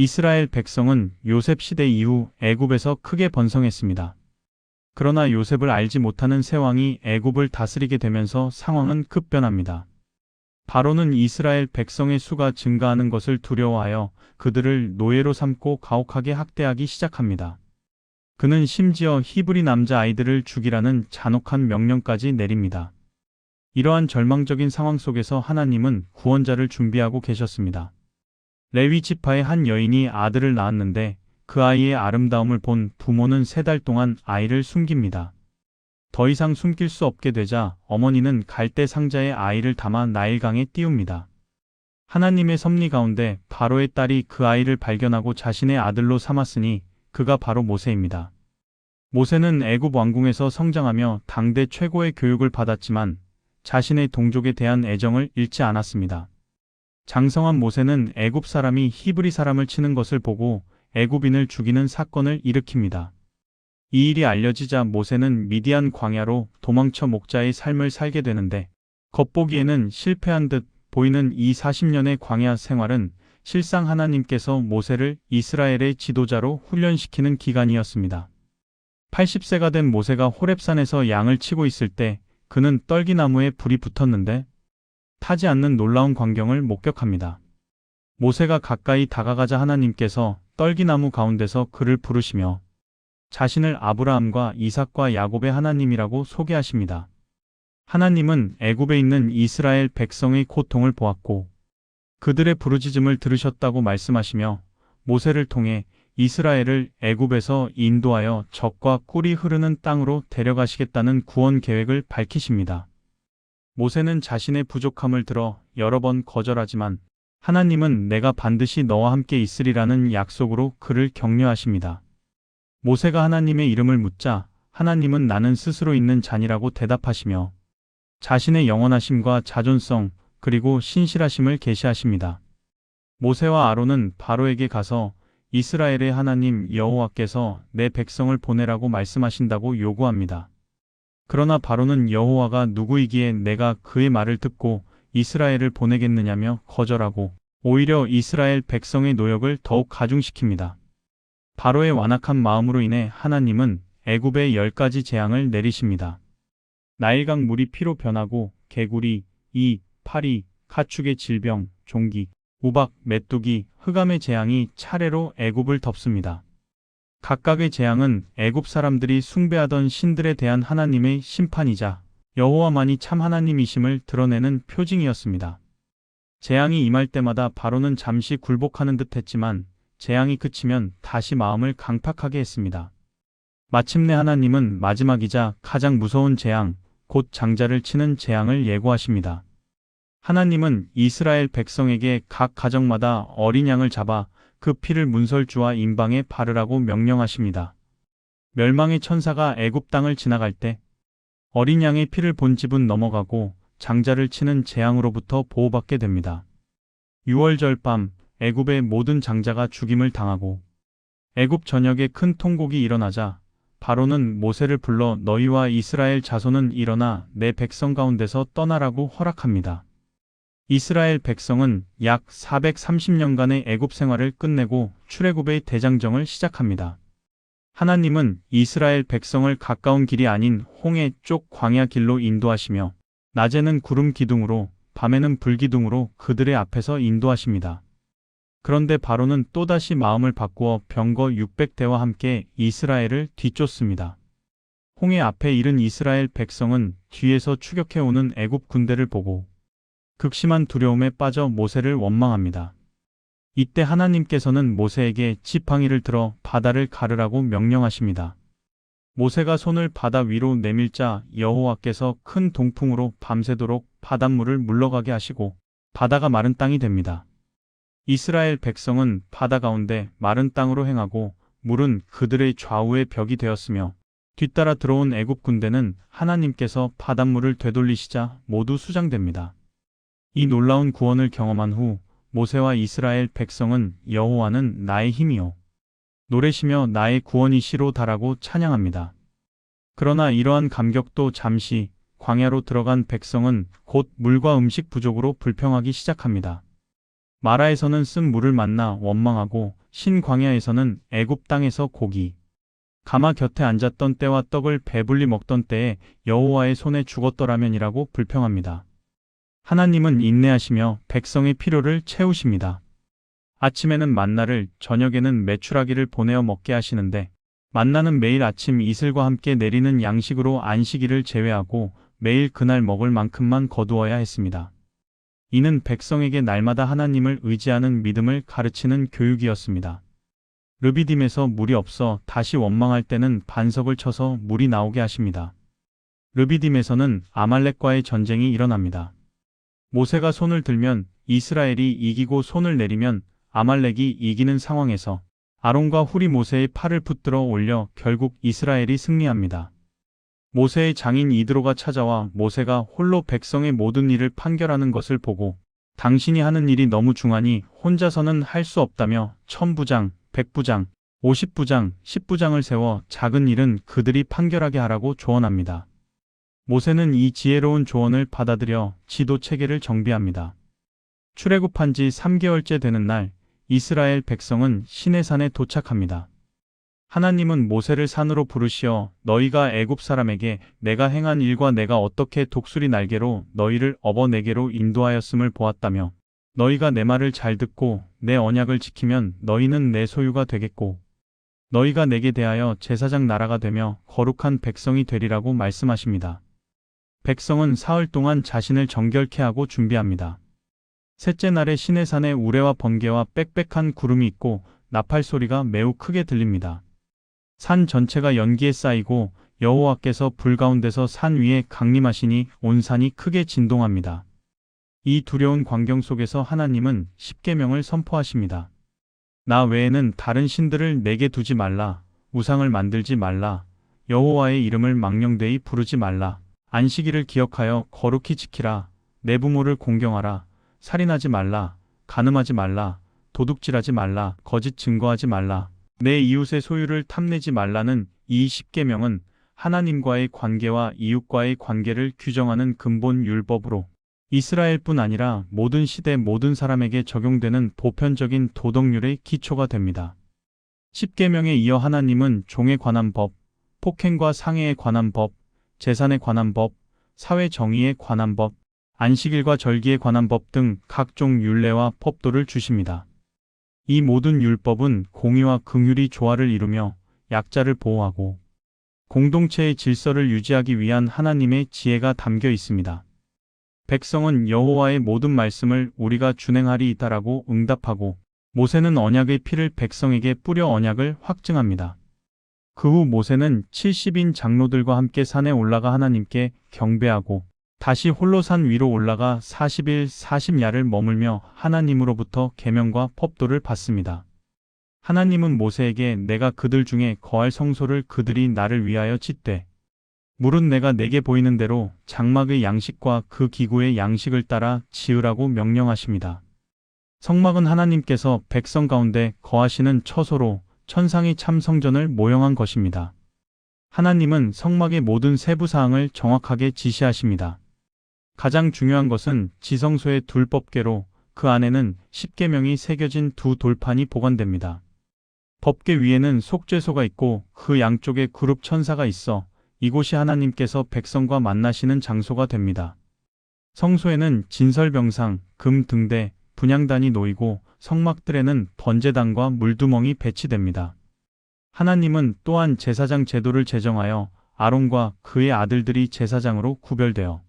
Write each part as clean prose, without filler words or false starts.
이스라엘 백성은 요셉 시대 이후 애굽에서 크게 번성했습니다. 그러나 요셉을 알지 못하는 새 왕이 애굽을 다스리게 되면서 상황은 급변합니다. 바로는 이스라엘 백성의 수가 증가하는 것을 두려워하여 그들을 노예로 삼고 가혹하게 학대하기 시작합니다. 그는 심지어 히브리 남자 아이들을 죽이라는 잔혹한 명령까지 내립니다. 이러한 절망적인 상황 속에서 하나님은 구원자를 준비하고 계셨습니다. 레위 지파의 한 여인이 아들을 낳았는데 그 아이의 아름다움을 본 부모는 3달 동안 아이를 숨깁니다. 더 이상 숨길 수 없게 되자 어머니는 갈대 상자에 아이를 담아 나일강에 띄웁니다. 하나님의 섭리 가운데 바로의 딸이 그 아이를 발견하고 자신의 아들로 삼았으니 그가 바로 모세입니다. 모세는 애굽 왕궁에서 성장하며 당대 최고의 교육을 받았지만 자신의 동족에 대한 애정을 잃지 않았습니다. 장성한 모세는 애굽 사람이 히브리 사람을 치는 것을 보고 애굽인을 죽이는 사건을 일으킵니다. 이 일이 알려지자 모세는 미디안 광야로 도망쳐 목자의 삶을 살게 되는데 겉보기에는 실패한 듯 보이는 이 40년의 광야 생활은 실상 하나님께서 모세를 이스라엘의 지도자로 훈련시키는 기간이었습니다. 80세가 된 모세가 호렙산에서 양을 치고 있을 때 그는 떨기나무에 불이 붙었는데 타지 않는 놀라운 광경을 목격합니다. 모세가 가까이 다가가자 하나님께서 떨기나무 가운데서 그를 부르시며 자신을 아브라함과 이삭과 야곱의 하나님이라고 소개하십니다. 하나님은 애굽에 있는 이스라엘 백성의 고통을 보았고 그들의 부르짖음을 들으셨다고 말씀하시며 모세를 통해 이스라엘을 애굽에서 인도하여 젖과 꿀이 흐르는 땅으로 데려가시겠다는 구원 계획을 밝히십니다. 모세는 자신의 부족함을 들어 여러 번 거절하지만 하나님은 내가 반드시 너와 함께 있으리라는 약속으로 그를 격려하십니다. 모세가 하나님의 이름을 묻자 하나님은 나는 스스로 있는 자니라고 대답하시며 자신의 영원하심과 자존성 그리고 신실하심을 계시하십니다. 모세와 아론은 바로에게 가서 이스라엘의 하나님 여호와께서 내 백성을 보내라고 말씀하신다고 요구합니다. 그러나 바로는 여호와가 누구이기에 내가 그의 말을 듣고 이스라엘을 보내겠느냐며 거절하고 오히려 이스라엘 백성의 노역을 더욱 가중시킵니다. 바로의 완악한 마음으로 인해 하나님은 애굽에 10가지 재앙을 내리십니다. 나일강 물이 피로 변하고 개구리, 이, 파리, 가축의 질병, 종기, 우박, 메뚜기, 흑암의 재앙이 차례로 애굽을 덮습니다. 각각의 재앙은 애굽 사람들이 숭배하던 신들에 대한 하나님의 심판이자 여호와만이 참 하나님이심을 드러내는 표징이었습니다. 재앙이 임할 때마다 바로는 잠시 굴복하는 듯 했지만 재앙이 그치면 다시 마음을 강팍하게 했습니다. 마침내 하나님은 마지막이자 가장 무서운 재앙, 곧 장자를 치는 재앙을 예고하십니다. 하나님은 이스라엘 백성에게 각 가정마다 어린 양을 잡아 그 피를 문설주와 임방에 바르라고 명령하십니다. 멸망의 천사가 애굽 땅을 지나갈 때 어린 양의 피를 본 집은 넘어가고 장자를 치는 재앙으로부터 보호받게 됩니다. 6월절 밤 애굽의 모든 장자가 죽임을 당하고 애굽 전역에 큰 통곡이 일어나자 바로는 모세를 불러 너희와 이스라엘 자손은 일어나 내 백성 가운데서 떠나라고 허락합니다. 이스라엘 백성은 약 430년간의 애굽 생활을 끝내고 출애굽의 대장정을 시작합니다. 하나님은 이스라엘 백성을 가까운 길이 아닌 홍해 쪽 광야 길로 인도하시며 낮에는 구름 기둥으로 밤에는 불 기둥으로 그들의 앞에서 인도하십니다. 그런데 바로는 또다시 마음을 바꾸어 병거 600대와 함께 이스라엘을 뒤쫓습니다. 홍해 앞에 이른 이스라엘 백성은 뒤에서 추격해오는 애굽 군대를 보고 극심한 두려움에 빠져 모세를 원망합니다. 이때 하나님께서는 모세에게 지팡이를 들어 바다를 가르라고 명령하십니다. 모세가 손을 바다 위로 내밀자 여호와께서 큰 동풍으로 밤새도록 바닷물을 물러가게 하시고 바다가 마른 땅이 됩니다. 이스라엘 백성은 바다 가운데 마른 땅으로 행하고 물은 그들의 좌우의 벽이 되었으며 뒤따라 들어온 애굽 군대는 하나님께서 바닷물을 되돌리시자 모두 수장됩니다. 이 놀라운 구원을 경험한 후 모세와 이스라엘 백성은 여호와는 나의 힘이요 노래시며 나의 구원이시로다라고 찬양합니다. 그러나 이러한 감격도 잠시 광야로 들어간 백성은 곧 물과 음식 부족으로 불평하기 시작합니다. 마라에서는 쓴 물을 만나 원망하고 신광야에서는 애굽 땅에서 고기, 가마 곁에 앉았던 때와 떡을 배불리 먹던 때에 여호와의 손에 죽었더라면이라고 불평합니다. 하나님은 인내하시며 백성의 필요를 채우십니다. 아침에는 만나를, 저녁에는 메추라기를 보내어 먹게 하시는데 만나는 매일 아침 이슬과 함께 내리는 양식으로 안식일을 제외하고 매일 그날 먹을 만큼만 거두어야 했습니다. 이는 백성에게 날마다 하나님을 의지하는 믿음을 가르치는 교육이었습니다. 르비딤에서 물이 없어 다시 원망할 때는 반석을 쳐서 물이 나오게 하십니다. 르비딤에서는 아말렉과의 전쟁이 일어납니다. 모세가 손을 들면 이스라엘이 이기고 손을 내리면 아말렉이 이기는 상황에서 아론과 훌이 모세의 팔을 붙들어 올려 결국 이스라엘이 승리합니다. 모세의 장인 이드로가 찾아와 모세가 홀로 백성의 모든 일을 판결하는 것을 보고 당신이 하는 일이 너무 중하니 혼자서는 할 수 없다며 1000부장, 100부장, 50부장, 10부장을 세워 작은 일은 그들이 판결하게 하라고 조언합니다. 모세는 이 지혜로운 조언을 받아들여 지도 체계를 정비합니다. 출애굽한 지 3개월째 되는 날 이스라엘 백성은 시내산에 도착합니다. 하나님은 모세를 산으로 부르시어 너희가 애굽 사람에게 내가 행한 일과 내가 어떻게 독수리 날개로 너희를 업어 내게로 인도하였음을 보았다며 너희가 내 말을 잘 듣고 내 언약을 지키면 너희는 내 소유가 되겠고 너희가 내게 대하여 제사장 나라가 되며 거룩한 백성이 되리라고 말씀하십니다. 백성은 사흘 동안 자신을 정결케 하고 준비합니다. 셋째 날에 시내산에 우레와 번개와 빽빽한 구름이 있고 나팔 소리가 매우 크게 들립니다. 산 전체가 연기에 쌓이고 여호와께서 불 가운데서 산 위에 강림하시니 온 산이 크게 진동합니다. 이 두려운 광경 속에서 하나님은 십계명을 선포하십니다. 나 외에는 다른 신들을 내게 두지 말라. 우상을 만들지 말라. 여호와의 이름을 망령되이 부르지 말라. 안식일을 기억하여 거룩히 지키라. 내 부모를 공경하라. 살인하지 말라. 간음하지 말라. 도둑질하지 말라. 거짓 증거하지 말라. 내 이웃의 소유를 탐내지 말라는 이 십계명은 하나님과의 관계와 이웃과의 관계를 규정하는 근본 율법으로 이스라엘뿐 아니라 모든 시대 모든 사람에게 적용되는 보편적인 도덕률의 기초가 됩니다. 십계명에 이어 하나님은 종에 관한 법, 폭행과 상해에 관한 법, 재산에 관한 법, 사회 정의에 관한 법, 안식일과 절기에 관한 법 등 각종 율례와 법도를 주십니다. 이 모든 율법은 공의와 긍휼이 조화를 이루며 약자를 보호하고 공동체의 질서를 유지하기 위한 하나님의 지혜가 담겨 있습니다. 백성은 여호와의 모든 말씀을 우리가 준행하리이다라고 응답하고 모세는 언약의 피를 백성에게 뿌려 언약을 확증합니다. 그 후 모세는 70인 장로들과 함께 산에 올라가 하나님께 경배하고 다시 홀로 산 위로 올라가 40일 40야를 머물며 하나님으로부터 계명과 법도를 받습니다. 하나님은 모세에게 내가 그들 중에 거할 성소를 그들이 나를 위하여 짓되 물은 내가 내게 보이는 대로 장막의 양식과 그 기구의 양식을 따라 지으라고 명령하십니다. 성막은 하나님께서 백성 가운데 거하시는 처소로 천상의 참 성전을 모형한 것입니다. 하나님은 성막의 모든 세부 사항을 정확하게 지시하십니다. 가장 중요한 것은 지성소의 둘법궤로 그 안에는 십계명이 새겨진 두 돌판이 보관됩니다. 법궤 위에는 속죄소가 있고 그 양쪽에 그룹 천사가 있어 이곳이 하나님께서 백성과 만나시는 장소가 됩니다. 성소에는 진설병상, 금 등대, 분향단이 놓이고 성막들에는 번제단과 물두멍이 배치됩니다. 하나님은 또한 제사장 제도를 제정하여 아론과 그의 아들들이 제사장으로 구별되어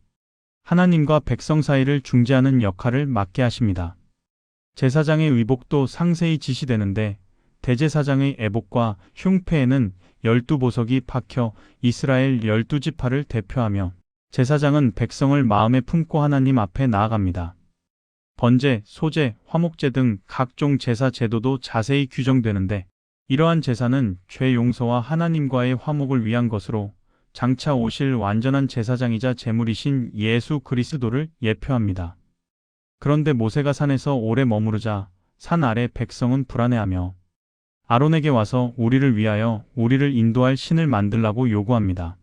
하나님과 백성 사이를 중재하는 역할을 맡게 하십니다. 제사장의 의복도 상세히 지시되는데 대제사장의 애복과 흉패에는 12보석이 박혀 이스라엘 12지파를 대표하며 제사장은 백성을 마음에 품고 하나님 앞에 나아갑니다. 번제, 소제, 화목제 등 각종 제사 제도도 자세히 규정되는데 이러한 제사는 죄 용서와 하나님과의 화목을 위한 것으로 장차 오실 완전한 제사장이자 제물이신 예수 그리스도를 예표합니다. 그런데 모세가 산에서 오래 머무르자 산 아래 백성은 불안해하며 아론에게 와서 우리를 위하여 우리를 인도할 신을 만들라고 요구합니다.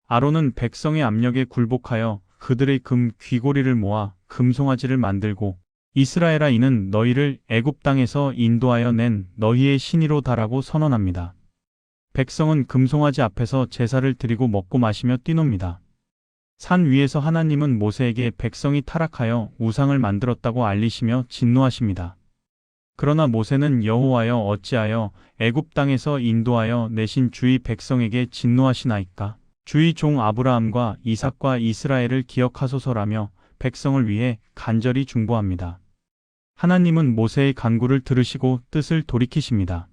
아론은 백성의 압력에 굴복하여 그들의 금 귀고리를 모아 금송아지를 만들고 이스라엘아, 이는 너희를 애굽 땅에서 인도하여 낸 너희의 신이로다라고 선언합니다. 백성은 금송아지 앞에서 제사를 드리고 먹고 마시며 뛰놉니다. 산 위에서 하나님은 모세에게 백성이 타락하여 우상을 만들었다고 알리시며 진노하십니다. 그러나 모세는 여호와여, 어찌하여 애굽 땅에서 인도하여 내신 주의 백성에게 진노하시나이까? 주의 종 아브라함과 이삭과 이스라엘을 기억하소서라며 백성을 위해 간절히 중보합니다. 하나님은 모세의 간구를 들으시고 뜻을 돌이키십니다.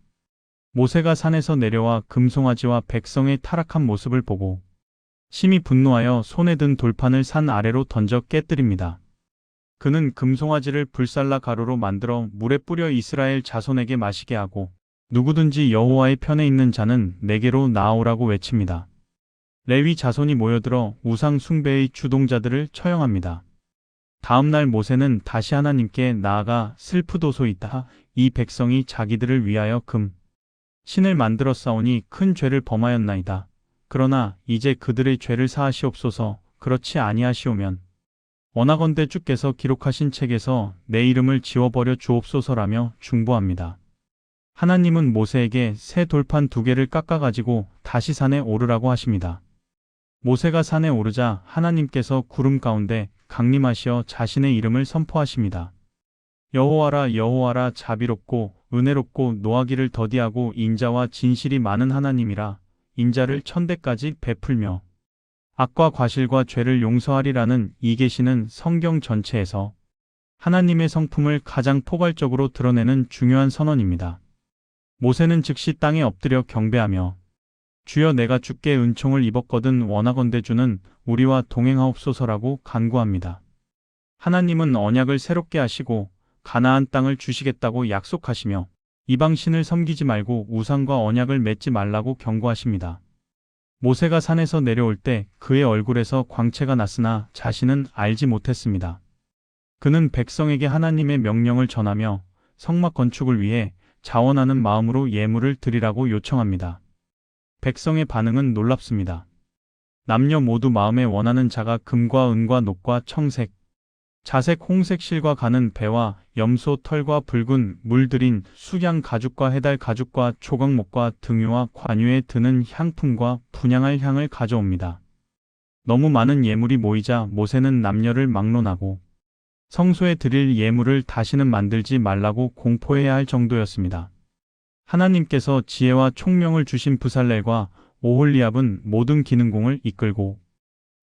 모세가 산에서 내려와 금송아지와 백성의 타락한 모습을 보고 심히 분노하여 손에 든 돌판을 산 아래로 던져 깨뜨립니다. 그는 금송아지를 불살라 가루로 만들어 물에 뿌려 이스라엘 자손에게 마시게 하고 누구든지 여호와의 편에 있는 자는 내게로 나아오라고 외칩니다. 레위 자손이 모여들어 우상 숭배의 주동자들을 처형합니다. 다음 날 모세는 다시 하나님께 나아가 슬프도소이다. 이 백성이 자기들을 위하여 신을 만들어 싸우니 큰 죄를 범하였나이다. 그러나 이제 그들의 죄를 사하시옵소서. 그렇지 아니하시오면 원하건대 주께서 기록하신 책에서 내 이름을 지워버려 주옵소서라며 중보합니다. 하나님은 모세에게 새 돌판 2개를 깎아가지고 다시 산에 오르라고 하십니다. 모세가 산에 오르자 하나님께서 구름 가운데 강림하시어 자신의 이름을 선포하십니다. 여호와라, 여호와라, 자비롭고 은혜롭고 노하기를 더디하고 인자와 진실이 많은 하나님이라. 인자를 천대까지 베풀며 악과 과실과 죄를 용서하리라는 이 계시는 성경 전체에서 하나님의 성품을 가장 포괄적으로 드러내는 중요한 선언입니다. 모세는 즉시 땅에 엎드려 경배하며 주여, 내가 주께 은총을 입었거든 원하건대 주는 우리와 동행하옵소서라고 간구합니다. 하나님은 언약을 새롭게 하시고 가나안 땅을 주시겠다고 약속하시며 이방신을 섬기지 말고 우상과 언약을 맺지 말라고 경고하십니다. 모세가 산에서 내려올 때 그의 얼굴에서 광채가 났으나 자신은 알지 못했습니다. 그는 백성에게 하나님의 명령을 전하며 성막 건축을 위해 자원하는 마음으로 예물을 드리라고 요청합니다. 백성의 반응은 놀랍습니다. 남녀 모두 마음에 원하는 자가 금과 은과 녹과 청색, 자색, 홍색 실과 가는 배와 염소 털과 붉은 물 들인 수양 가죽과 해달 가죽과 조각목과 등유와 관유에 드는 향품과 분향할 향을 가져옵니다. 너무 많은 예물이 모이자 모세는 남녀를 막론하고 성소에 드릴 예물을 다시는 만들지 말라고 공포해야 할 정도였습니다. 하나님께서 지혜와 총명을 주신 브살렐과 오홀리압은 모든 기능공을 이끌고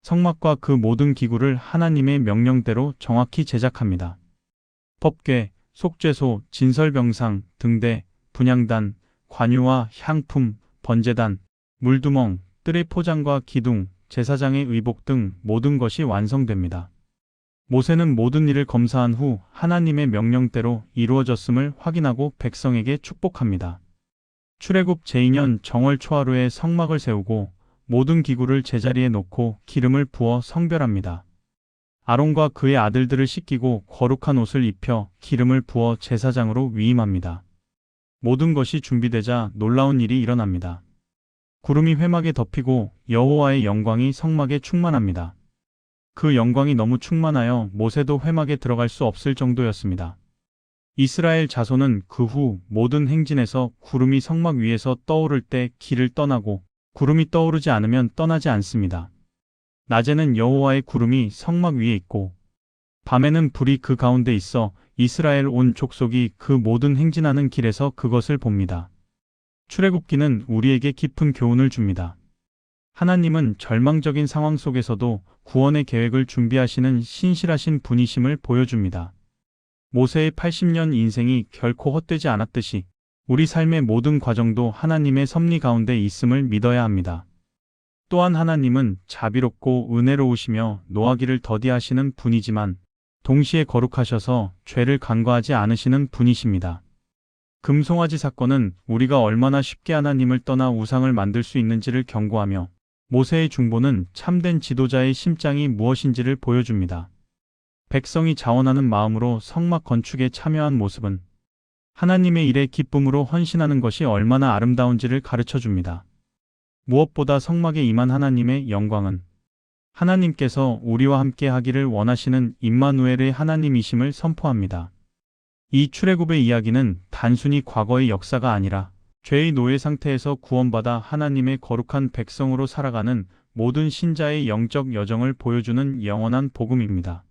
성막과 그 모든 기구를 하나님의 명령대로 정확히 제작합니다. 법궤, 속죄소, 진설병상, 등대, 분향단, 관유와 향품, 번제단, 물두멍, 뜰의 포장과 기둥, 제사장의 의복 등 모든 것이 완성됩니다. 모세는 모든 일을 검사한 후 하나님의 명령대로 이루어졌음을 확인하고 백성에게 축복합니다. 출애굽 제2년 정월 초하루에 성막을 세우고 모든 기구를 제자리에 놓고 기름을 부어 성별합니다. 아론과 그의 아들들을 씻기고 거룩한 옷을 입혀 기름을 부어 제사장으로 위임합니다. 모든 것이 준비되자 놀라운 일이 일어납니다. 구름이 회막에 덮이고 여호와의 영광이 성막에 충만합니다. 그 영광이 너무 충만하여 모세도 회막에 들어갈 수 없을 정도였습니다. 이스라엘 자손은 그 후 모든 행진에서 구름이 성막 위에서 떠오를 때 길을 떠나고 구름이 떠오르지 않으면 떠나지 않습니다. 낮에는 여호와의 구름이 성막 위에 있고 밤에는 불이 그 가운데 있어 이스라엘 온 족속이 그 모든 행진하는 길에서 그것을 봅니다. 출애굽기는 우리에게 깊은 교훈을 줍니다. 하나님은 절망적인 상황 속에서도 구원의 계획을 준비하시는 신실하신 분이심을 보여줍니다. 모세의 80년 인생이 결코 헛되지 않았듯이 우리 삶의 모든 과정도 하나님의 섭리 가운데 있음을 믿어야 합니다. 또한 하나님은 자비롭고 은혜로우시며 노하기를 더디하시는 분이지만 동시에 거룩하셔서 죄를 간과하지 않으시는 분이십니다. 금송아지 사건은 우리가 얼마나 쉽게 하나님을 떠나 우상을 만들 수 있는지를 경고하며 모세의 중보는 참된 지도자의 심장이 무엇인지를 보여줍니다. 백성이 자원하는 마음으로 성막 건축에 참여한 모습은 하나님의 일에 기쁨으로 헌신하는 것이 얼마나 아름다운지를 가르쳐 줍니다. 무엇보다 성막에 임한 하나님의 영광은 하나님께서 우리와 함께 하기를 원하시는 임마누엘의 하나님이심을 선포합니다. 이 출애굽의 이야기는 단순히 과거의 역사가 아니라 죄의 노예 상태에서 구원받아 하나님의 거룩한 백성으로 살아가는 모든 신자의 영적 여정을 보여주는 영원한 복음입니다.